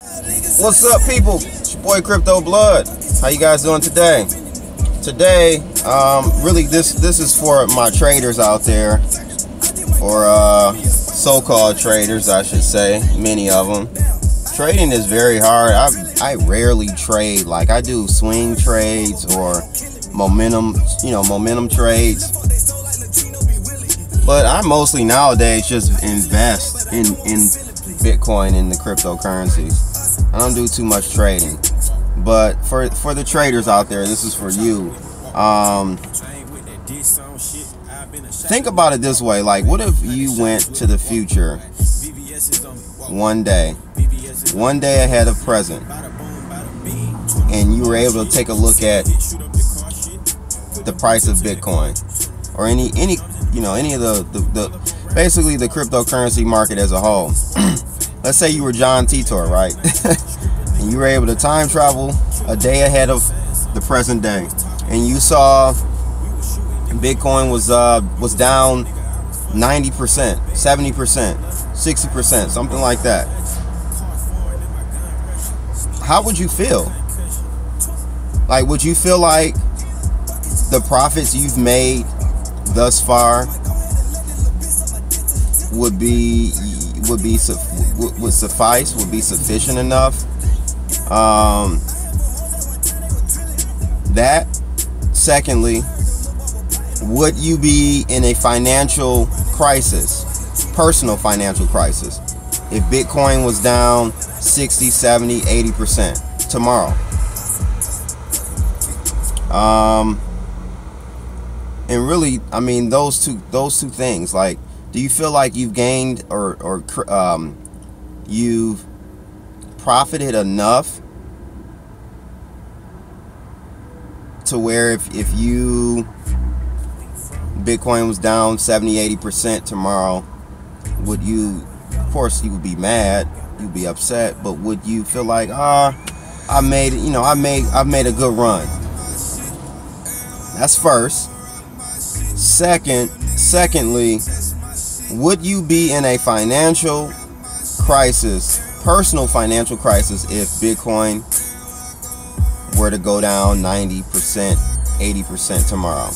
What's up, people? It's your boy Crypto Blood. How you guys doing today? Today, really this is for my traders out there, or so-called traders, I should say. Many of them. Trading is very hard. I rarely trade. Like, I do swing trades or momentum trades. But I mostly nowadays just invest in Bitcoin and the cryptocurrencies. I don't do too much trading. But for the traders out there, this is for you. Think about it this way. Like, what if you went to the future one day ahead of present, and you were able to take a look at the price of Bitcoin or any of the basically the cryptocurrency market as a whole. Let's say you were John Titor, right? And you were able to time travel a day ahead of the present day, and you saw Bitcoin was down 90%, 70%, 60%, something like that. How would you feel? Like, would you feel like the profits you've made thus far would be sufficient enough? That. Secondly, would you be in a financial crisis, personal financial crisis, if Bitcoin was down 60, 70, 80% tomorrow? And really, I mean, those two things. Like, do you feel like you've gained or you've profited enough to where if Bitcoin was down 70, 80% tomorrow, would you, of course you would be mad, you'd be upset, but would you feel like, I've made a good run? That's first. Secondly, would you be in a financial crisis, personal financial crisis, if Bitcoin were to go down 90%, 80% tomorrow?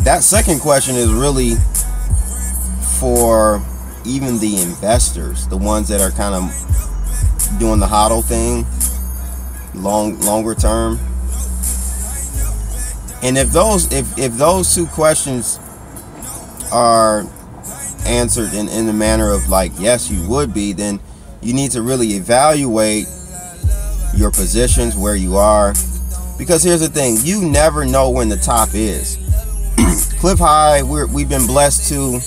That second question is really for even the investors, the ones that are kind of doing the hodl thing, longer term. And if those two questions are answered in the manner of like, yes, you would be, then you need to really evaluate your positions, where you are. Because here's the thing, you never know when the top is. Clif High, we've been blessed to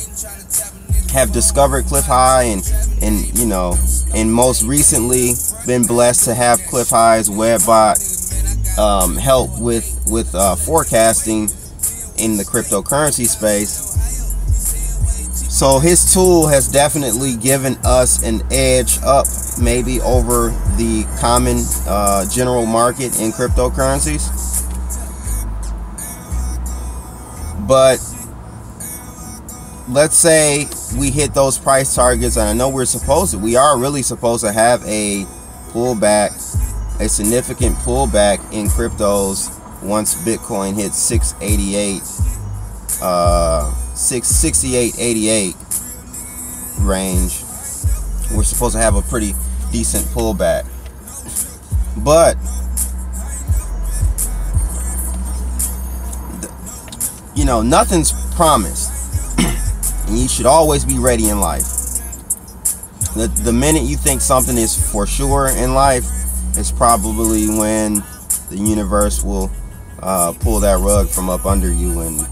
have discovered Clif High, and most recently been blessed to have Clif High's Webbot help with forecasting in the cryptocurrency space. So his tool has definitely given us an edge up, maybe over the common general market in cryptocurrencies. But let's say we hit those price targets, and I know we are really supposed to have a pullback, a significant pullback in cryptos once Bitcoin hits 6888 range. We're supposed to have a pretty decent pullback. But nothing's promised. And you should always be ready in life. The minute you think something is for sure in life, it's probably when the universe will pull that rug from up under you and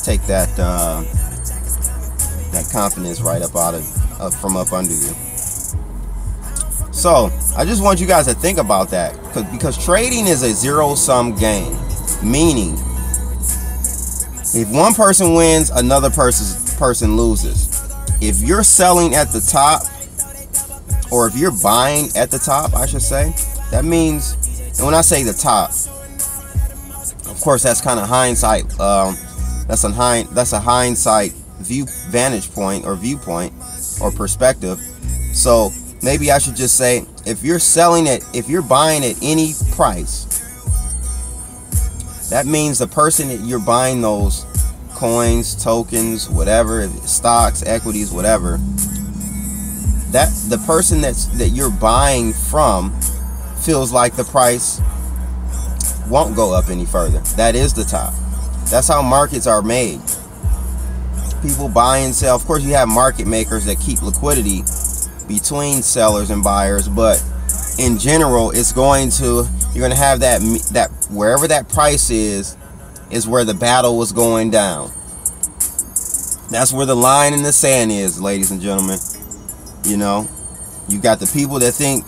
take that confidence right up from up under you. So I just want you guys to think about that, because trading is a zero-sum game, meaning if one person wins, another person loses. If you're selling at the top, or if you're buying at the top, I should say, that means, and when I say the top, of course that's kind of hindsight. That's a hindsight vantage point or viewpoint or perspective. So maybe I should just say, if you're selling it, if you're buying at any price, that means the person that you're buying those coins, tokens, whatever, stocks, equities, whatever, that the person that you're buying from feels like the price won't go up any further. That is the top. That's how markets are made. People buy and sell. Of course, you have market makers that keep liquidity between sellers and buyers, but in general, it's going to, you're going to have that wherever that price is where the battle was going down. That's where the line in the sand is, ladies and gentlemen. You know, you got the people that think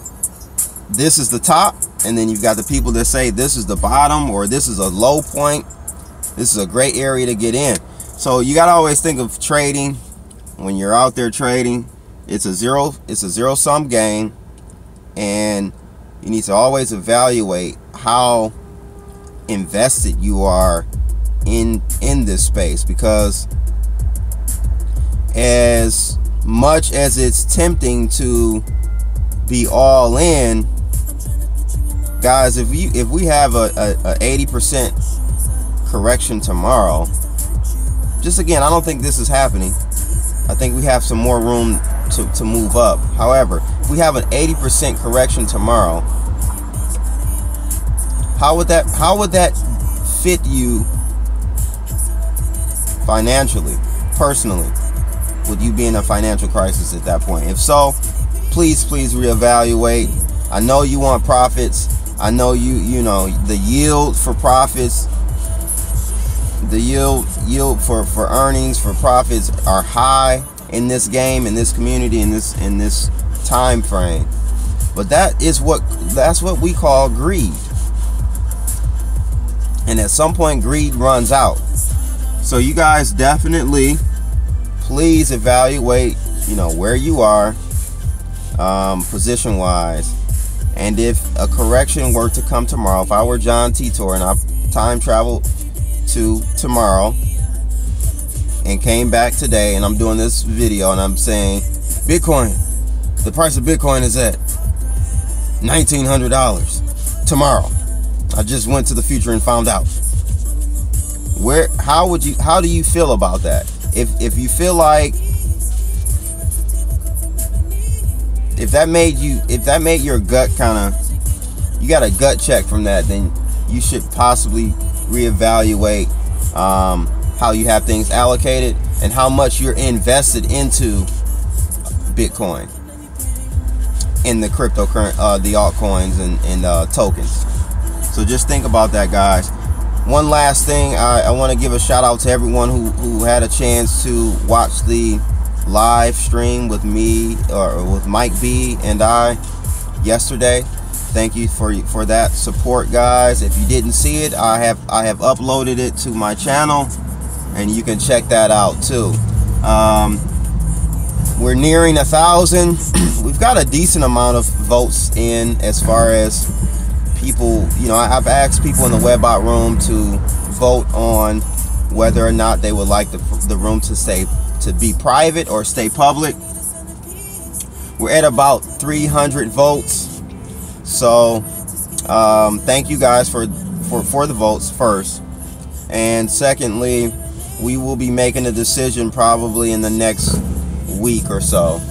this is the top, and then you've got the people that say this is the bottom, or this is a low point. This is a great area to get in. So you got to always think of trading. When you're out there trading, it's a zero-sum game, and you need to always evaluate how invested you are in this space, because as much as it's tempting to be all in, guys, if we have a 80% correction tomorrow, just again, I don't think this is happening. I think we have some more room to move up. However, if we have an 80% correction tomorrow, how would that fit you financially, personally? Would you be in a financial crisis at that point? If so, please reevaluate. I know you want profits. I know you know the yield for profits, the yield for earnings, for profits are high in this game, in this community, in this time frame. But that's what we call greed. And at some point, greed runs out. So you guys definitely, please evaluate, you know, where you are, position wise. And if a correction were to come tomorrow, if I were John Titor and I time traveled to tomorrow and came back today, and I'm doing this video and I'm saying Bitcoin, the price of Bitcoin is at $1,900 tomorrow. I just went to the future and found out. How do you feel about that? If you feel like, if that made your gut kind of, you got a gut check from that, then you should possibly reevaluate how you have things allocated and how much you're invested into Bitcoin, in the cryptocurrency, the altcoins and tokens. So just think about that, guys. One last thing, I want to give a shout out to everyone who had a chance to watch the live stream with me, or with Mike B and I yesterday. Thank you for that support, guys. If you didn't see it, I have uploaded it to my channel, and you can check that out too. We're nearing 1,000. We've got a decent amount of votes in, as far as people, you know, I've asked people in the Webbot room to vote on whether or not they would like the room to be private or stay public. We're at about 300 votes. So thank you guys for the votes first, and secondly, we will be making a decision probably in the next week or so.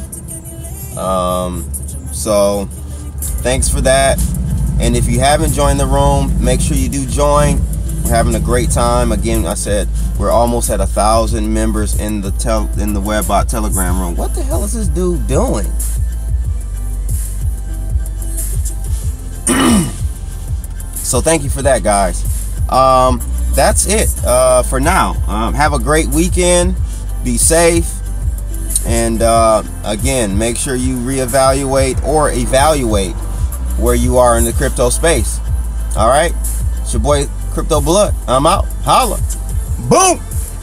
So thanks for that. And if you haven't joined the room, make sure you do join. We're having a great time. Again, I said we're almost at 1,000 members in the Webbot Telegram room. What the hell is this dude doing? So thank you for that, guys. That's it for now. Have a great weekend. Be safe. And again, make sure you reevaluate or evaluate where you are in the crypto space. All right, it's your boy Crypto Blood. I'm out. Holla. Boom.